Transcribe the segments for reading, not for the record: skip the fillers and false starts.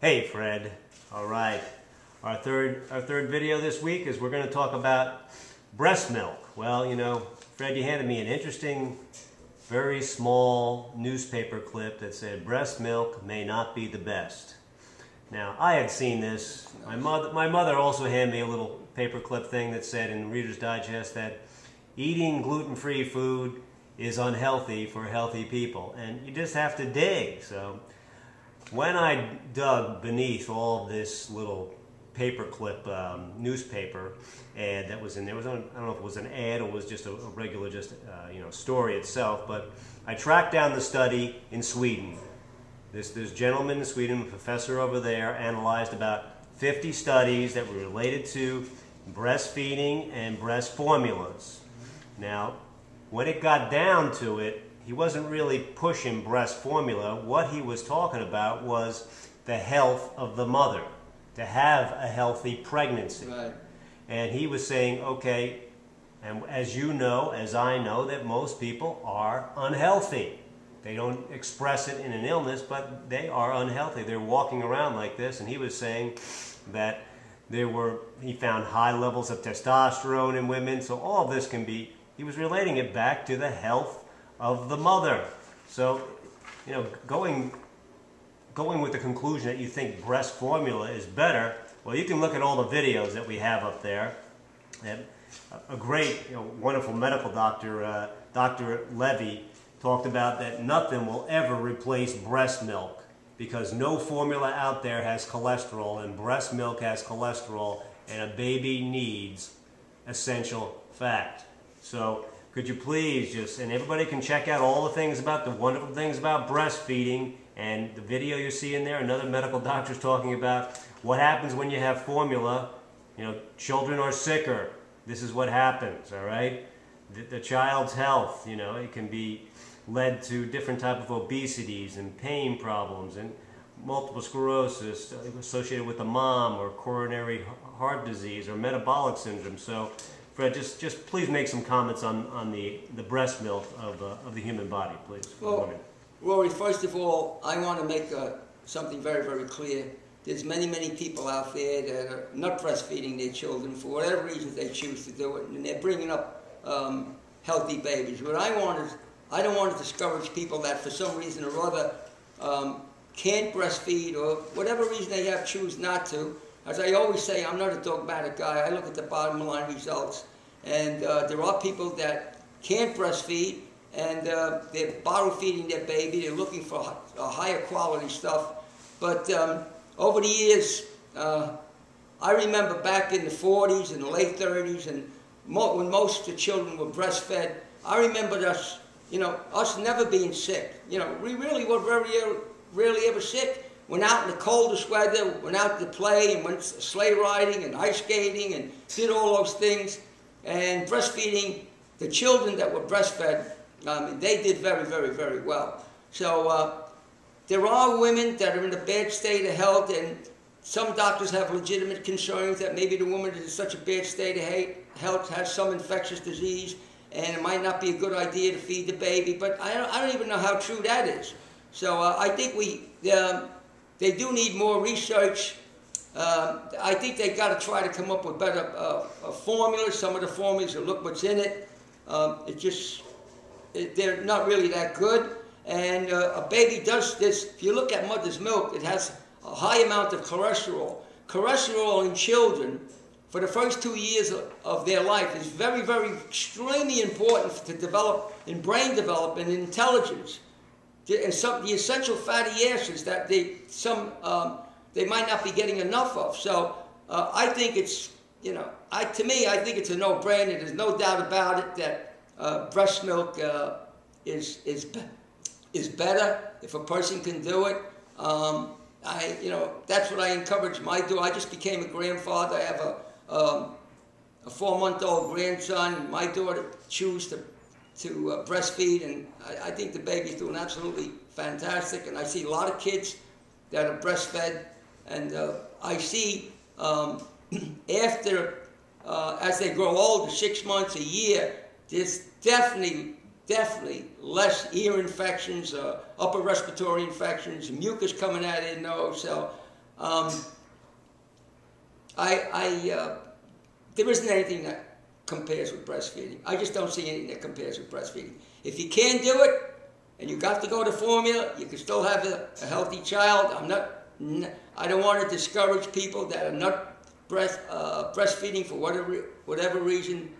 Hey Fred. All right. Our third video this week is we're going to talk about breast milk. Well, you know, Fred, you handed me an interesting, very small newspaper clip that said breast milk may not be the best. Now, I had seen this. My mother also handed me a little paper clip thing that said in Reader's Digest that eating gluten-free food is unhealthy for healthy people, and you just have to dig. So when I dug beneath all of this little paperclip newspaper ad that was in there, I don't know if it was an ad or was just a regular story itself, but I tracked down the study in Sweden. This gentleman in Sweden, a professor over there, analyzed about 50 studies that were related to breastfeeding and breast formulas. Now, when it got down to it, he wasn't really pushing breast formula. What he was talking about was the health of the mother, to have a healthy pregnancy. Right. And he was saying, okay, and as you know, as I know, that most people are unhealthy. They don't express it in an illness, but they are unhealthy. They're walking around like this, and he was saying that he found high levels of testosterone in women, so all of this can be, he was relating it back to the health of the mother. So, you know, going with the conclusion that you think breast formula is better, well, you can look at all the videos that we have up there. And a great, wonderful medical doctor, Dr. Levy, talked about that nothing will ever replace breast milk because no formula out there has cholesterol, and breast milk has cholesterol, and a baby needs essential fat. So could you please and everybody can check out all the wonderful things about breastfeeding, and the video you see in there, another medical doctor's talking about what happens when you have formula. You know, children are sicker. This is what happens, all right? The child's health, it can be led to different type of obesities and pain problems and multiple sclerosis associated with the mom, or coronary heart disease or metabolic syndrome. So Fred, just please make some comments on the breast milk of the human body, please. Well, Rory, first of all, I want to make something very, very clear. There's many, many people out there that are not breastfeeding their children for whatever reason they choose to do it, and they're bringing up healthy babies. What I don't want to discourage people that for some reason or other can't breastfeed, or whatever reason they have, choose not to. As I always say, I'm not a dogmatic guy. I look at the bottom line results. And there are people that can't breastfeed, and they're bottle feeding their baby. They're looking for higher quality stuff. But over the years, I remember back in the 40s and the late 30s, and when most of the children were breastfed, I remember us never being sick. We really were very rarely ever sick. Went out in the coldest weather, went out to play, and went sleigh riding and ice skating and did all those things. And breastfeeding, the children that were breastfed, they did very, very, very well. So there are women that are in a bad state of health, and some doctors have legitimate concerns that maybe the woman is in such a bad state of health, has some infectious disease, and it might not be a good idea to feed the baby. But I don't even know how true that is. So I think they do need more research. I think they've got to try to come up with better formulas. Some of the formulas, look what's in it. They're not really that good. And a baby does this. If you look at mother's milk, it has a high amount of cholesterol. Cholesterol in children, for the first 2 years of their life, is very, very extremely important to develop in brain development and intelligence. And the essential fatty acids that they might not be getting enough of. So I think it's, to me, I think it's a no-brainer. There's no doubt about it that breast milk is better if a person can do it. That's what I encourage my daughter. I just became a grandfather. I have a 4-month-old grandson. My daughter chose to breastfeed, and I think the baby's doing absolutely fantastic. And I see a lot of kids that are breastfed, and I see after, as they grow older, 6 months, a year, there's definitely less ear infections, upper respiratory infections, mucus coming out of their nose. So There isn't anything that compares with breastfeeding. I just don't see anything that compares with breastfeeding. If you can't do it, and you got to go to formula, you can still have a healthy child. I don't want to discourage people that are not breastfeeding for whatever reason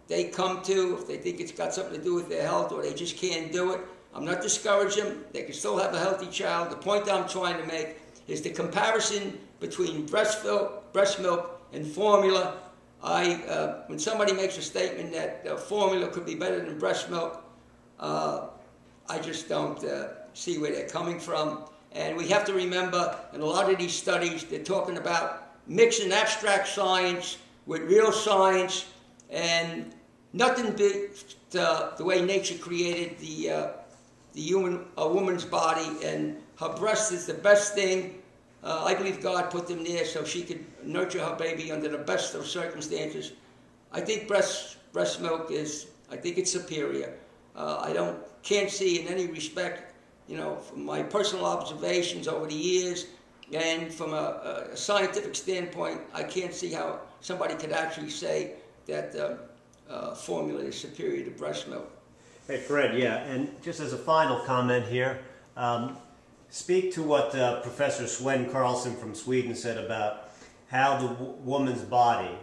they come to, if they think it's got something to do with their health or they just can't do it. I'm not discouraging them. They can still have a healthy child. The point I'm trying to make is the comparison between breast milk and formula. When somebody makes a statement that formula could be better than breast milk, I just don't see where they're coming from. And we have to remember, in a lot of these studies, they're talking about mixing abstract science with real science, and nothing beats the way nature created a woman's body, and her breast is the best thing. I believe God put them there so she could nurture her baby under the best of circumstances. I think breast milk I think it's superior. I can't see in any respect, from my personal observations over the years, and from a scientific standpoint, I can't see how somebody could actually say that formula is superior to breast milk. Hey Fred, yeah, and just as a final comment here, speak to what Professor Sven Carlson from Sweden said about how the woman's body,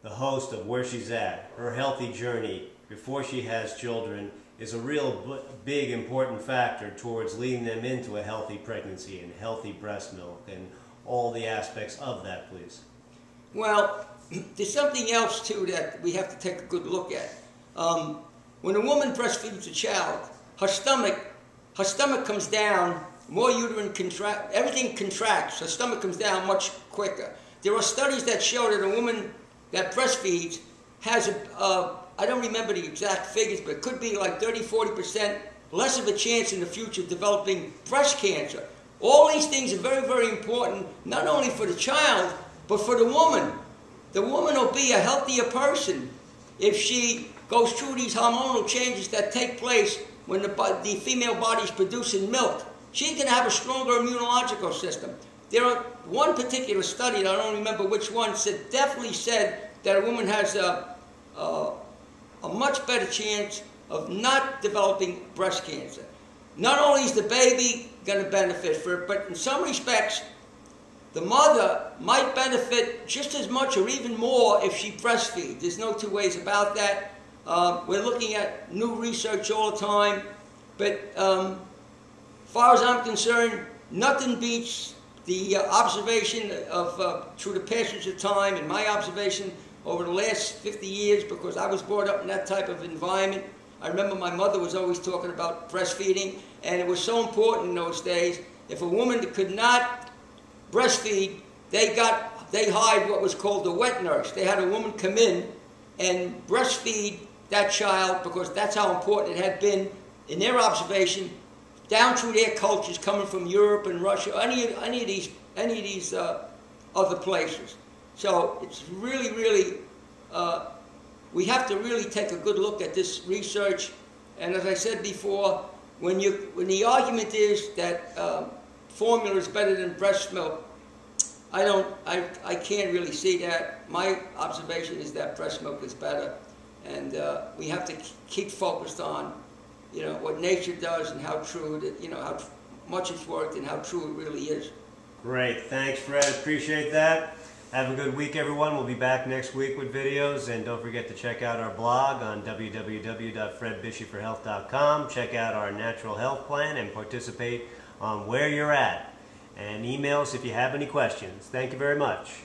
the host of where she's at, her healthy journey before she has children, is a real big important factor towards leading them into a healthy pregnancy and healthy breast milk and all the aspects of that, please. Well, there's something else too that we have to take a good look at. When a woman breastfeeds a child, her stomach comes down, more uterine everything contracts, her stomach comes down much quicker. There are studies that show that a woman that breastfeeds has I don't remember the exact figures, but it could be like 30–40% less of a chance in the future of developing breast cancer. All these things are very, very important, not only for the child, but for the woman. The woman will be a healthier person if she goes through these hormonal changes that take place when the female body is producing milk. She can have a stronger immunological system. One particular study, I don't remember which one, definitely said that a woman has a much better chance of not developing breast cancer. Not only is the baby going to benefit for it, but in some respects, the mother might benefit just as much or even more if she breastfeeds. There's no two ways about that. We're looking at new research all the time, but as far as I'm concerned, nothing beats the observation of, through the passage of time, and my observation over the last 50 years, because I was brought up in that type of environment. I remember my mother was always talking about breastfeeding, and it was so important in those days. If a woman could not breastfeed, they hired what was called a wet nurse. They had a woman come in and breastfeed that child, because that's how important it had been in their observation, down through their cultures coming from Europe and Russia, any of these other places. So it's really, really, we have to really take a good look at this research. And as I said before, when the argument is that formula is better than breast milk, I can't really see that. My observation is that breast milk is better, and we have to keep focused on, what nature does and how true it, how much it's worked and how true it really is. Great, thanks, Fred. Appreciate that. Have a good week, everyone. We'll be back next week with videos, and don't forget to check out our blog on www.fredbishyforhealth.com. Check out our natural health plan and participate on where you're at. And email us if you have any questions. Thank you very much.